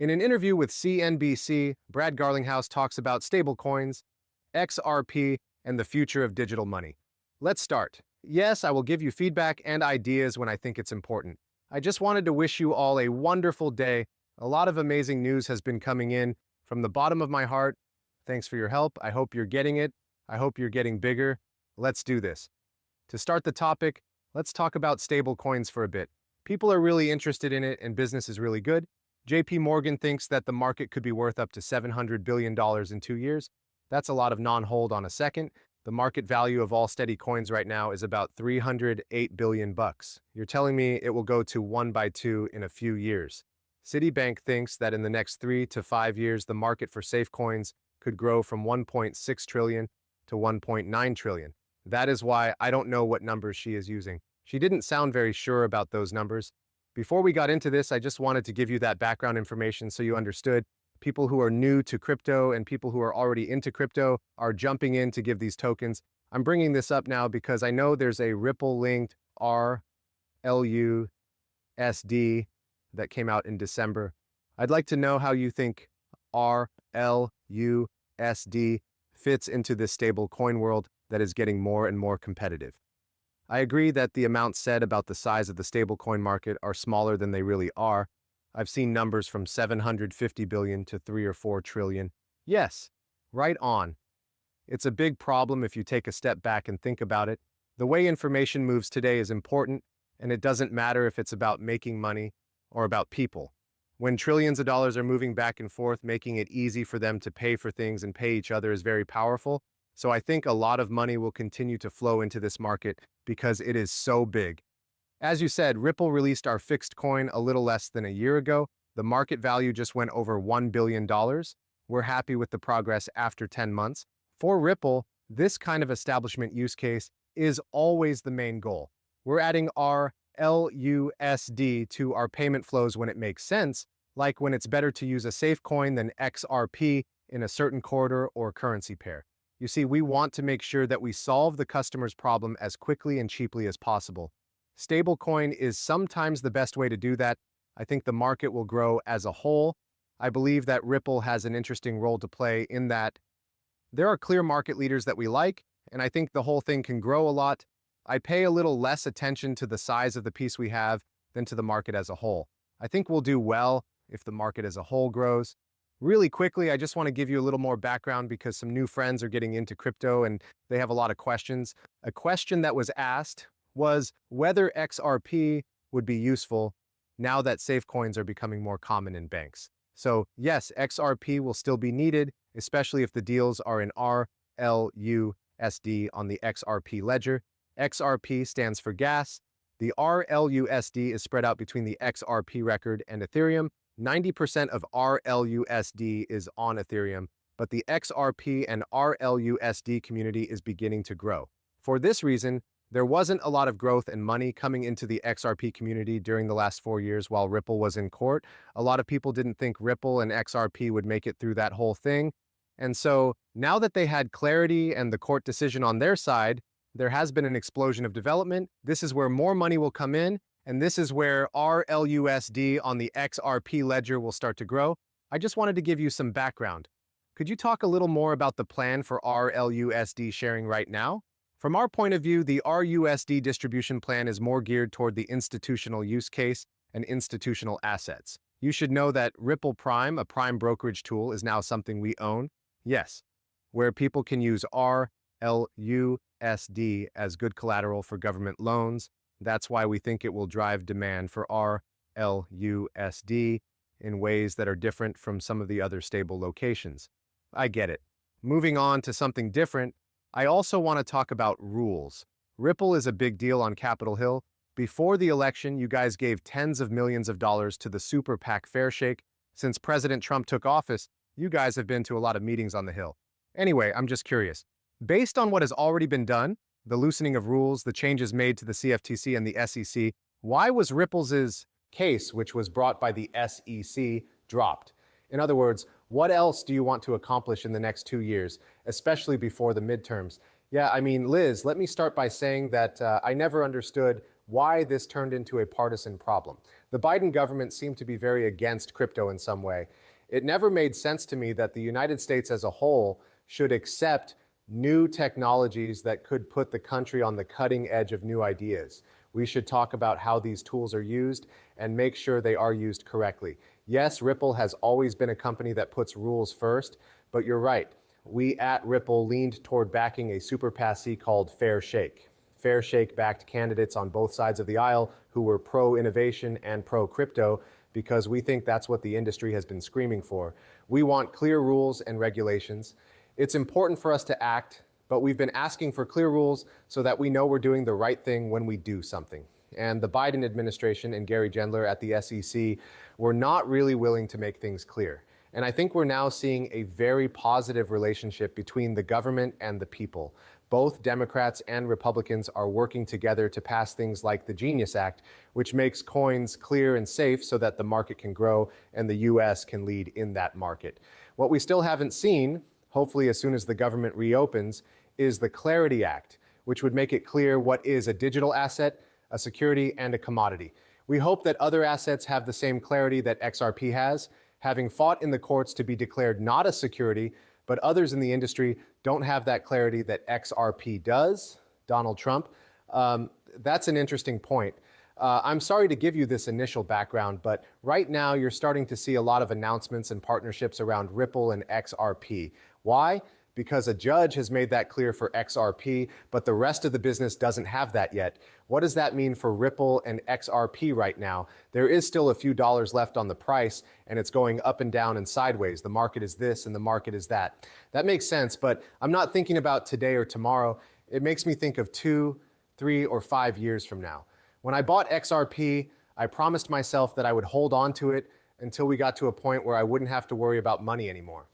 In an interview with CNBC, Brad Garlinghouse talks about stablecoins, XRP, and the future of digital money. Let's start. Yes, I will give you feedback and ideas when I think it's important. I just wanted to wish you all a wonderful day. A lot of amazing news has been coming in from the bottom of my heart. Thanks for your help. I hope you're getting it. I hope you're getting bigger. Let's do this. To start the topic, let's talk about stablecoins for a bit. People are really interested in it and business is really good. JP Morgan thinks that the market could be worth up to $700 billion in 2 years. That's a lot of non-hold on a second. The market value of all steady coins right now is about 308 billion bucks. You're telling me it will go to 1 by 2 in a few years. Citibank thinks that in the next 3 to 5 years, the market for safe coins could grow from 1.6 trillion to 1.9 trillion. That is why I don't know what numbers she is using. She didn't sound very sure about those numbers. Before we got into this, I just wanted to give you that background information so you understood. People who are new to crypto and people who are already into crypto are jumping in to give these tokens. I'm bringing this up now because I know there's a Ripple-linked RLUSD that came out in December. I'd like to know how you think RLUSD fits into this stable coin world that is getting more and more competitive. I agree that the amounts said about the size of the stablecoin market are smaller than they really are. I've seen numbers from 750 billion to 3 or 4 trillion. Yes, right on. It's a big problem if you take a step back and think about it. The way information moves today is important, and it doesn't matter if it's about making money or about people. When trillions of dollars are moving back and forth, making it easy for them to pay for things and pay each other is very powerful. So I think a lot of money will continue to flow into this market because it is so big. As you said, Ripple released our fixed coin a little less than a year ago. The market value just went over $1 billion. We're happy with the progress after 10 months. For Ripple, this kind of establishment use case is always the main goal. We're adding our RLUSD to our payment flows when it makes sense, like when it's better to use a safe coin than XRP in a certain corridor or currency pair. You see, we want to make sure that we solve the customer's problem as quickly and cheaply as possible. Stablecoin is sometimes the best way to do that. I think the market will grow as a whole. I believe that Ripple has an interesting role to play in that there are clear market leaders that we like, and I think the whole thing can grow a lot. I pay a little less attention to the size of the piece we have than to the market as a whole. I think we'll do well if the market as a whole grows. Really quickly, I just want to give you a little more background because some new friends are getting into crypto and they have a lot of questions. A question that was asked was whether XRP would be useful now that safe coins are becoming more common in banks. So yes, XRP will still be needed, especially if the deals are in RLUSD on the XRP ledger. XRP stands for gas. The RLUSD is spread out between the XRP record and Ethereum. 90% of RLUSD is on Ethereum, but the XRP and RLUSD community is beginning to grow. For this reason, there wasn't a lot of growth and money coming into the XRP community during the last 4 years while Ripple was in court. A lot of people didn't think Ripple and XRP would make it through that whole thing. And so now that they had clarity and the court decision on their side, there has been an explosion of development. This is where more money will come in, and this is where RLUSD on the XRP ledger will start to grow. I just wanted to give you some background. Could you talk a little more about the plan for RLUSD sharing right now? From our point of view, the RUSD distribution plan is more geared toward the institutional use case and institutional assets. You should know that Ripple Prime, a prime brokerage tool, is now something we own. Yes, where people can use RLUSD as good collateral for government loans. That's why we think it will drive demand for RLUSD in ways that are different from some of the other stable locations. I get it. Moving on to something different, I also want to talk about rules. Ripple is a big deal on Capitol Hill. Before the election, you guys gave tens of millions of dollars to the super PAC Fair Shake. Since President Trump took office, you guys have been to a lot of meetings on the Hill. Anyway, I'm just curious. Based on what has already been done, the loosening of rules, the changes made to the CFTC and the SEC, why was Ripple's case, which was brought by the SEC, dropped? In other words, what else do you want to accomplish in the next 2 years, especially before the midterms? Yeah, I mean, Liz, let me start by saying that I never understood why this turned into a partisan problem. The Biden government seemed to be very against crypto in some way. It never made sense to me that the United States as a whole should accept new technologies that could put the country on the cutting edge of new ideas. We should talk about how these tools are used and make sure they are used correctly. Yes, Ripple has always been a company that puts rules first, but you're right. We at Ripple leaned toward backing a super passee called Fair Shake. Fair Shake backed candidates on both sides of the aisle who were pro-innovation and pro-crypto because we think that's what the industry has been screaming for. We want clear rules and regulations. It's important for us to act, but we've been asking for clear rules so that we know we're doing the right thing when we do something. And the Biden administration and Gary Gendler at the SEC were not really willing to make things clear. And I think we're now seeing a very positive relationship between the government and the people. Both Democrats and Republicans are working together to pass things like the Genius Act, which makes coins clear and safe so that the market can grow and the US can lead in that market. What we still haven't seen, hopefully as soon as the government reopens, is the Clarity Act, which would make it clear what is a digital asset, a security, and a commodity. We hope that other assets have the same clarity that XRP has, having fought in the courts to be declared not a security, but others in the industry don't have that clarity that XRP does. Donald Trump. That's an interesting point. I'm sorry to give you this initial background, but right now you're starting to see a lot of announcements and partnerships around Ripple and XRP. Why? Because a judge has made that clear for XRP, but the rest of the business doesn't have that yet. What does that mean for Ripple and XRP right now? There is still a few dollars left on the price, and it's going up and down and sideways. The market is this and the market is that. That makes sense, but I'm not thinking about today or tomorrow. It makes me think of 2, 3, or 5 years from now. When I bought XRP, I promised myself that I would hold on to it until we got to a point where I wouldn't have to worry about money anymore.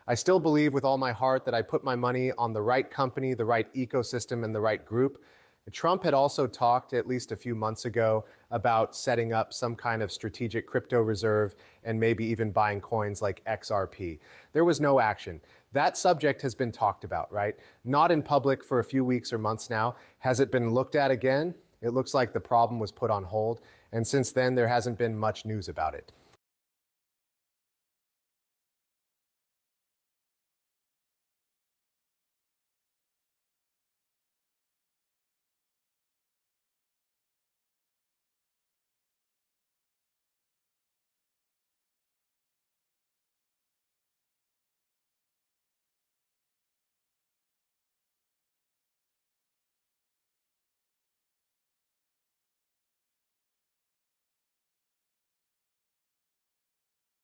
I still believe with all my heart that I put my money on the right company, the right ecosystem, and the right group. Trump had also talked at least a few months ago about setting up some kind of strategic crypto reserve and maybe even buying coins like XRP. There was no action. That subject has been talked about, right? Not in public for a few weeks or months now. Has it been looked at again? It looks like the problem was put on hold, and since then there hasn't been much news about it.